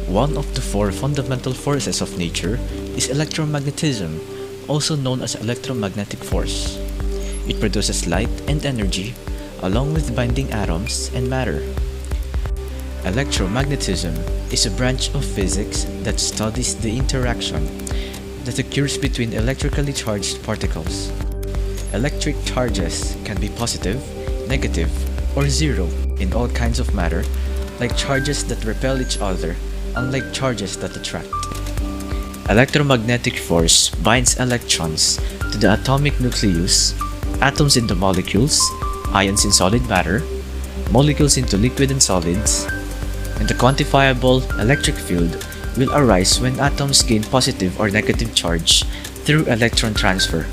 One of the four fundamental forces of nature is electromagnetism, also known as electromagnetic force. It produces light and energy, along with binding atoms and matter. Electromagnetism is a branch of physics that studies the interaction that occurs between electrically charged particles. Electric charges can be positive, negative, or zero in all kinds of matter, like charges that repel each other, unlike charges that attract. Electromagnetic force binds electrons to the atomic nucleus, atoms into molecules, ions in solid matter, molecules into liquid and solids, and the quantifiable electric field will arise when atoms gain positive or negative charge through electron transfer.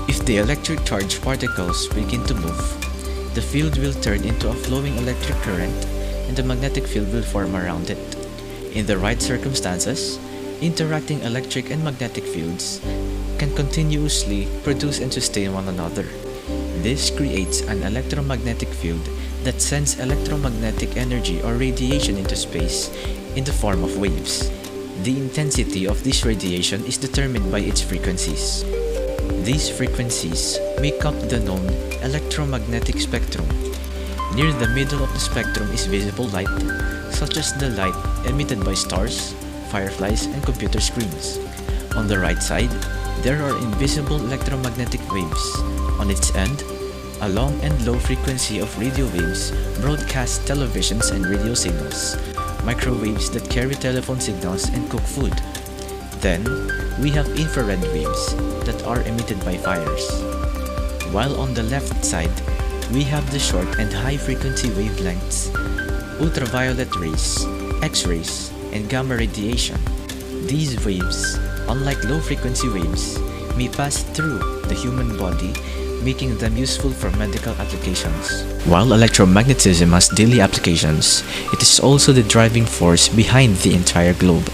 If the electric charged particles begin to move, the field will turn into a flowing electric current and the magnetic field will form around it. In the right circumstances, interacting electric and magnetic fields can continuously produce and sustain one another. This creates an electromagnetic field that sends electromagnetic energy or radiation into space in the form of waves. The intensity of this radiation is determined by its frequencies. These frequencies make up the known electromagnetic spectrum. Near the middle of the spectrum is visible light, such as the light emitted by stars, fireflies, and computer screens. On the right side, there are invisible electromagnetic waves. On its end, a long and low frequency of radio waves broadcast televisions and radio signals, microwaves that carry telephone signals and cook food. Then, we have infrared waves that are emitted by fires. While on the left side, we have the short and high frequency wavelengths, ultraviolet rays, X-rays, and gamma radiation. These waves, unlike low frequency waves, may pass through the human body, making them useful for medical applications. While electromagnetism has daily applications, it is also the driving force behind the entire globe.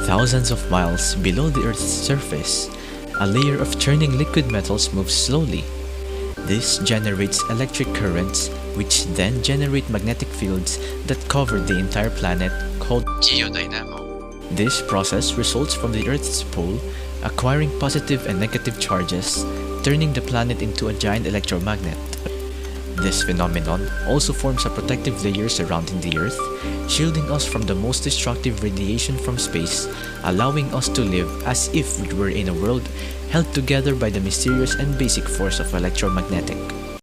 Thousands of miles below the Earth's surface, a layer of churning liquid metals moves slowly. This generates electric currents, which then generate magnetic fields that cover the entire planet, called geodynamo. This process results from the Earth's pole acquiring positive and negative charges, turning the planet into a giant electromagnet. This phenomenon also forms a protective layer surrounding the Earth, shielding us from the most destructive radiation from space, allowing us to live as if we were in a world held together by the mysterious and basic force of electromagnetic.